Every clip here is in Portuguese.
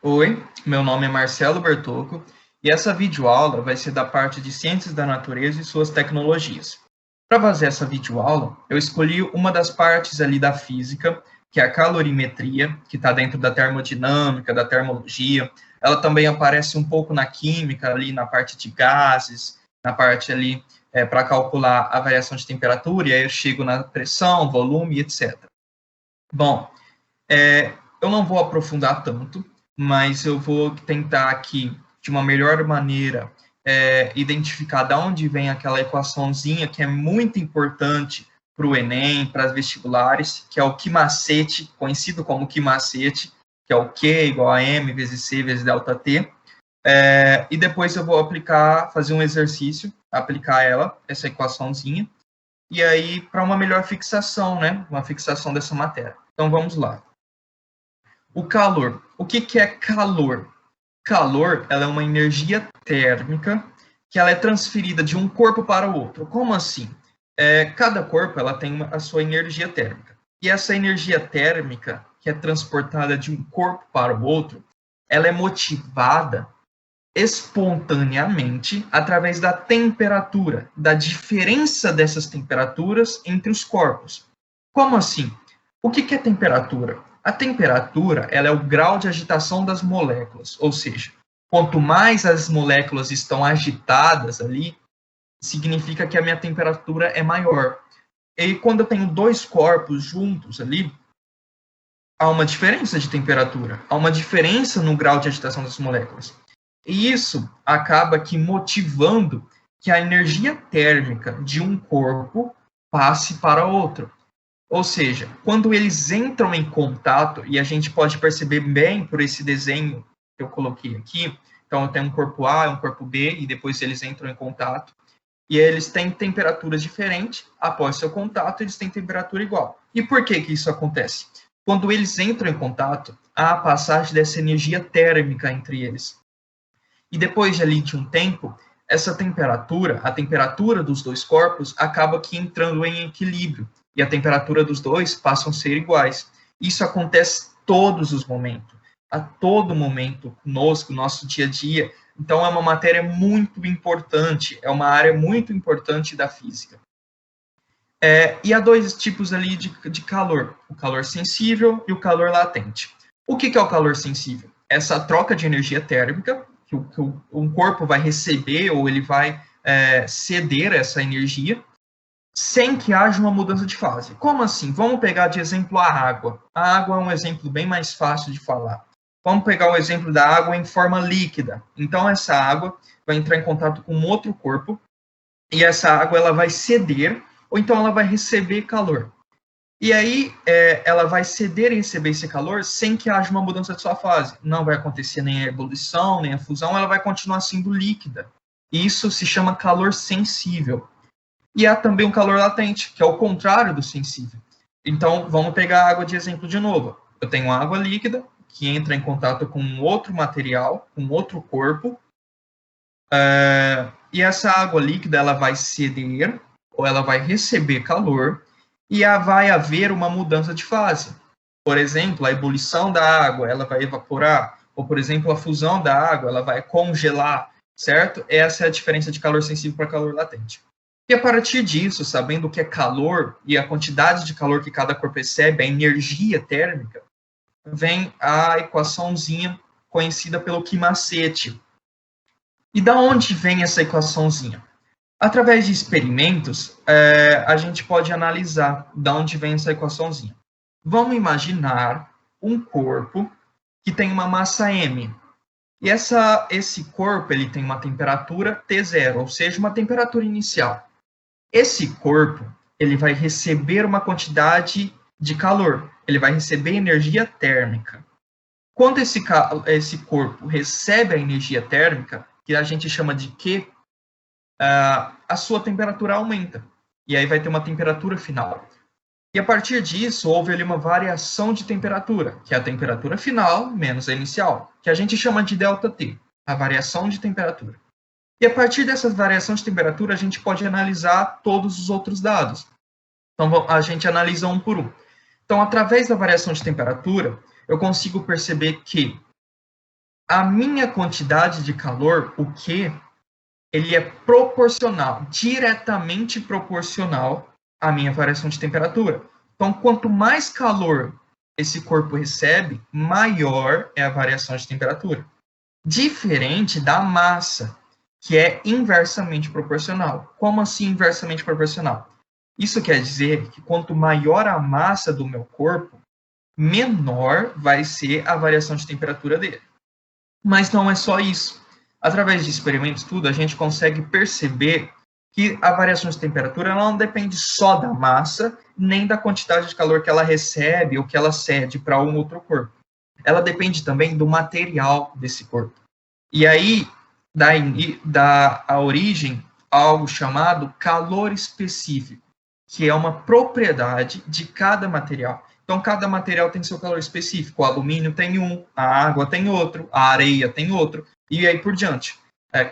Oi, meu nome é Marcelo Bertocco e essa videoaula vai ser da parte de Ciências da Natureza e suas tecnologias. Para fazer essa videoaula, eu escolhi uma das partes ali da física, que é a calorimetria, que está dentro da termodinâmica, da termologia. Ela também aparece um pouco na química, ali na parte de gases, na parte ali para calcular a variação de temperatura, e aí eu chego na pressão, volume, etc. Bom, eu não vou aprofundar tanto, mas eu vou tentar aqui, de uma melhor maneira, identificar de onde vem aquela equaçãozinha que é muito importante para o Enem, para as vestibulares, que é o Q-macete, conhecido como Q-macete, que é o Q igual a M vezes C vezes delta T. E depois eu vou fazer um exercício, aplicar essa equaçãozinha, e aí para uma melhor fixação, né? Uma fixação dessa matéria. Então vamos lá. O calor. O que é calor? Calor, ela é uma energia térmica que ela é transferida de um corpo para o outro. Como assim? Cada corpo ela tem a sua energia térmica. E essa energia térmica, que é transportada de um corpo para o outro, ela é motivada espontaneamente através da temperatura, da diferença dessas temperaturas entre os corpos. Como assim? O que é temperatura? A temperatura ela é o grau de agitação das moléculas, ou seja, quanto mais as moléculas estão agitadas ali, significa que a minha temperatura é maior. E quando eu tenho dois corpos juntos ali, há uma diferença de temperatura, há uma diferença no grau de agitação das moléculas. E isso acaba que motivando que a energia térmica de um corpo passe para outro. Ou seja, quando eles entram em contato, e a gente pode perceber bem por esse desenho que eu coloquei aqui, então eu tenho um corpo A, um corpo B, e depois eles entram em contato, e eles têm temperaturas diferentes, após seu contato, eles têm temperatura igual. E por que isso acontece? Quando eles entram em contato, há a passagem dessa energia térmica entre eles. E depois de um tempo, essa temperatura, a temperatura dos dois corpos, acaba aqui entrando em equilíbrio. E a temperatura dos dois passam a ser iguais. Isso acontece todos os momentos, a todo momento conosco, no nosso dia a dia. Então, é uma matéria muito importante, é uma área muito importante da física. E há dois tipos ali de calor, o calor sensível e o calor latente. O que é o calor sensível? Essa troca de energia térmica, que um corpo vai receber ou ele vai ceder essa energia, sem que haja uma mudança de fase. Como assim? Vamos pegar de exemplo a água. A água é um exemplo bem mais fácil de falar. Vamos pegar o exemplo da água em forma líquida. Então, essa água vai entrar em contato com outro corpo e essa água ela vai ceder ou então ela vai receber calor. E aí, ela vai ceder e receber esse calor sem que haja uma mudança de sua fase. Não vai acontecer nem a ebulição, nem a fusão, ela vai continuar sendo líquida. Isso se chama calor sensível. E há também um calor latente, que é o contrário do sensível. Então, vamos pegar a água de exemplo de novo. Eu tenho água líquida, que entra em contato com outro material, com outro corpo, e essa água líquida ela vai ceder, ou ela vai receber calor, e vai haver uma mudança de fase. Por exemplo, a ebulição da água ela vai evaporar, ou, por exemplo, a fusão da água ela vai congelar, certo? Essa é a diferença de calor sensível para calor latente. E a partir disso, sabendo o que é calor e a quantidade de calor que cada corpo recebe, a energia térmica, vem a equaçãozinha conhecida pelo Q-macete. E da onde vem essa equaçãozinha? Através de experimentos, a gente pode analisar de onde vem essa equaçãozinha. Vamos imaginar um corpo que tem uma massa M. E esse corpo ele tem uma temperatura T0, ou seja, uma temperatura inicial. Esse corpo ele vai receber uma quantidade de calor, ele vai receber energia térmica. Quando esse corpo recebe a energia térmica, que a gente chama de Q, a sua temperatura aumenta. E aí vai ter uma temperatura final. E a partir disso, houve ali uma variação de temperatura, que é a temperatura final menos a inicial, que a gente chama de ΔT, a variação de temperatura. E a partir dessa variação de temperatura, a gente pode analisar todos os outros dados. Então, a gente analisa um por um. Então, através da variação de temperatura, eu consigo perceber que A minha quantidade de calor, o Q, ele é proporcional, diretamente proporcional à minha variação de temperatura. Então, quanto mais calor esse corpo recebe, maior é a variação de temperatura. Diferente da massa, que é inversamente proporcional. Como assim inversamente proporcional? Isso quer dizer que quanto maior a massa do meu corpo, menor vai ser a variação de temperatura dele. Mas não é só isso. Através de experimentos, tudo, a gente consegue perceber que a variação de temperatura ela não depende só da massa, nem da quantidade de calor que ela recebe ou que ela cede para um outro corpo. Ela depende também do material desse corpo. E aí dá a origem a algo chamado calor específico, que é uma propriedade de cada material. Então, cada material tem seu calor específico. O alumínio tem um, a água tem outro, a areia tem outro, e aí por diante.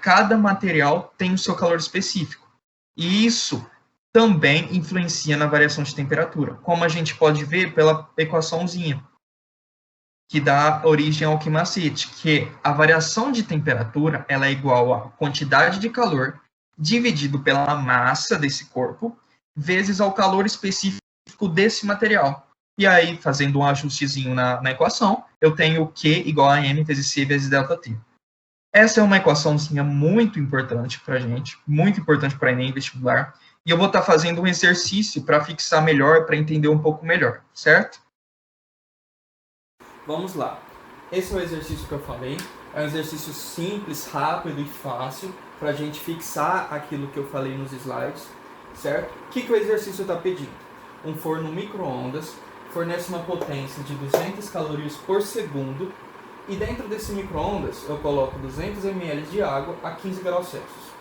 Cada material tem o seu calor específico. E isso também influencia na variação de temperatura, como a gente pode ver pela equaçãozinha, que dá origem ao macete, que a variação de temperatura ela é igual à quantidade de calor dividido pela massa desse corpo, vezes ao calor específico desse material. E aí, fazendo um ajustezinho na equação, eu tenho Q igual a M vezes C vezes ΔT. Essa é uma equaçãozinha muito importante para a gente, muito importante para Enem vestibular. E eu vou estar fazendo um exercício para fixar melhor, para entender um pouco melhor, certo? Vamos lá. Esse é o exercício que eu falei. É um exercício simples, rápido e fácil para a gente fixar aquilo que eu falei nos slides, certo? O que o exercício está pedindo? Um forno micro-ondas fornece uma potência de 200 calorias por segundo e dentro desse micro-ondas eu coloco 200 ml de água a 15 graus Celsius.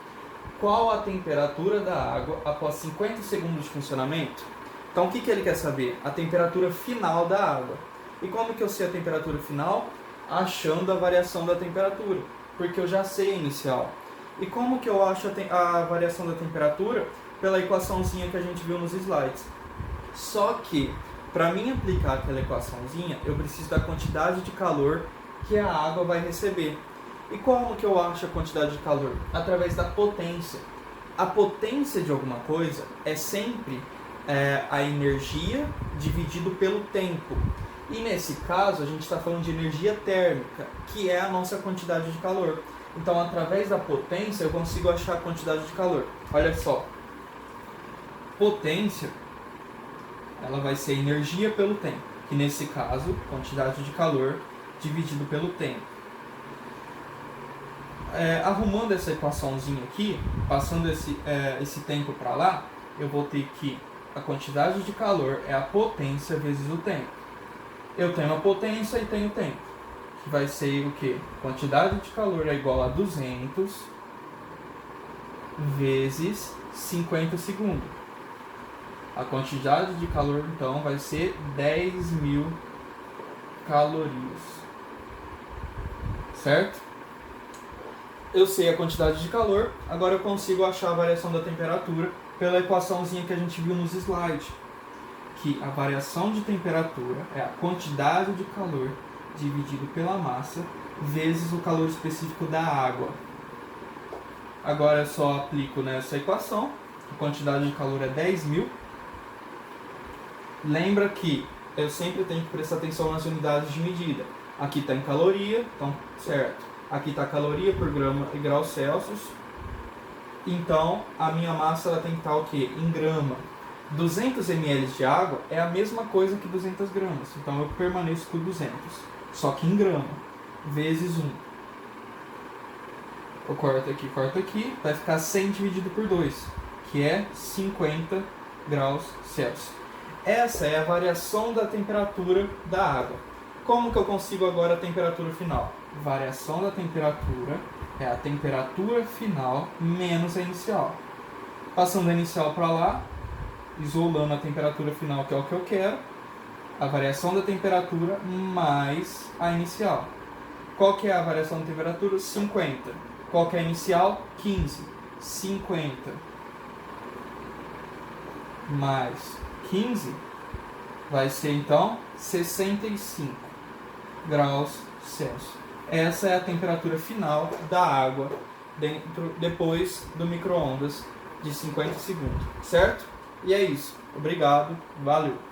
Qual a temperatura da água após 50 segundos de funcionamento? Então o que ele quer saber? A temperatura final da água. E como que eu sei a temperatura final? Achando a variação da temperatura, porque eu já sei a inicial. E como que eu acho a variação da temperatura? Pela equaçãozinha que a gente viu nos slides. Só que, para mim aplicar aquela equaçãozinha, eu preciso da quantidade de calor que a água vai receber. E como que eu acho a quantidade de calor? Através da potência. A potência de alguma coisa é sempre a energia dividido pelo tempo. E nesse caso, a gente está falando de energia térmica, que é a nossa quantidade de calor. Então, através da potência, eu consigo achar a quantidade de calor. Olha só. Potência, ela vai ser energia pelo tempo. Que nesse caso, quantidade de calor dividido pelo tempo. Arrumando essa equaçãozinha aqui, passando esse tempo para lá, eu vou ter que a quantidade de calor é a potência vezes o tempo. Eu tenho a potência e tenho o tempo, que vai ser o quê? Quantidade de calor é igual a 200 vezes 50 segundos. A quantidade de calor, então, vai ser 10.000 calorias. Certo? Eu sei a quantidade de calor, agora eu consigo achar a variação da temperatura pela equaçãozinha que a gente viu nos slides. Que a variação de temperatura é a quantidade de calor dividido pela massa vezes o calor específico da água. Agora eu só aplico nessa equação, a quantidade de calor é 10.000. Lembra que eu sempre tenho que prestar atenção nas unidades de medida. Aqui está em caloria, então certo. Aqui está caloria por grama e graus Celsius. Então a minha massa ela tem que estar o quê? Em grama. 200 ml de água é a mesma coisa que 200 gramas. Então eu permaneço com 200. Só que em grama. Vezes 1. Eu corto aqui. Vai ficar 100 dividido por 2. Que é 50 graus Celsius. Essa é a variação da temperatura da água. Como que eu consigo agora a temperatura final? Variação da temperatura é a temperatura final menos a inicial. Passando a inicial para lá, isolando a temperatura final, que é o que eu quero, a variação da temperatura mais a inicial. Qual que é a variação da temperatura? 50. Qual que é a inicial? 15. 50 mais 15 vai ser, então, 65 graus Celsius. essa é a temperatura final da água depois do micro-ondas de 50 segundos, certo? E é isso. Obrigado, valeu!